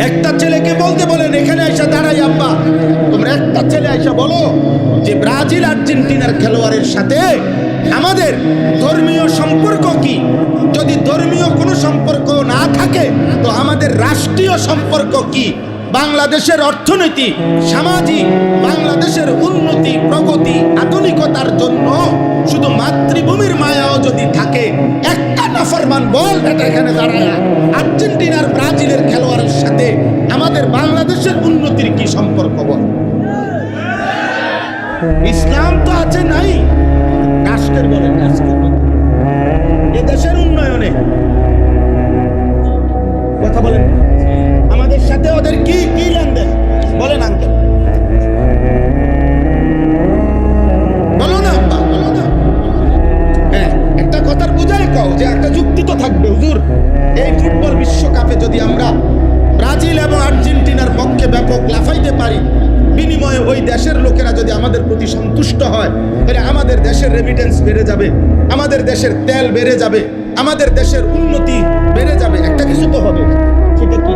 একটা ছেলেকে বলতে বলেন, এখানে আইসা দাঁড়াই আব্বা, তোমরা একটা ছেলে আইসা বলো যে ব্রাজিল আর্জেন্টিনার খেলোয়াড়ের সাথে আমাদের ধর্মীয় সম্পর্ক কি? যদি ধর্মীয় কোনো সম্পর্ক না থাকে তো আমাদের রাষ্ট্রীয় সম্পর্ক কি? বাংলাদেশের অর্থনীতি, সামাজিক, বাংলাদেশের উন্নতি, প্রগতি, আধুনিকতার জন্য শুধু মাতৃভূমির মায়াও যদি থাকে, একটা নাফরমান বল বেটা এখানে দাঁড়ায় আর্জেন্টিনার ব্রাজিলের খেলোয়াড়ের সাথে আমাদের বাংলাদেশের উন্নতির কি সম্পর্ক বল? ইসলাম তো আছে নাই, রাষ্ট্রের বলেন, রাষ্ট্রের এ দেশের উন্নয়নে কথা বলেন, আমাদের সাথে ওদের কি কি লেনদেন বলেন আঙ্কেল, বলো না আব্বা, বলো না। হ্যাঁ, একটা কথার বুঝাই কও যে একটা যুক্তি তো থাকবে। হুজুর, এই ফুটবল বিশ্বকাপে যদি আমরা ব্রাজিল এবং আর্জেন্টিনার পক্ষে ব্যাপক লাফাইতে পারি, বিনিময়ে ওই দেশের লোকেরা যদি আমাদের প্রতি সন্তুষ্ট হয়, তাহলে আমাদের দেশের রেমিটেন্স বেড়ে যাবে, আমাদের দেশের তেল বেড়ে যাবে, আমাদের দেশের উন্নতি বেড়ে যাবে, একটা কিছু তো হবে। সেটা কি?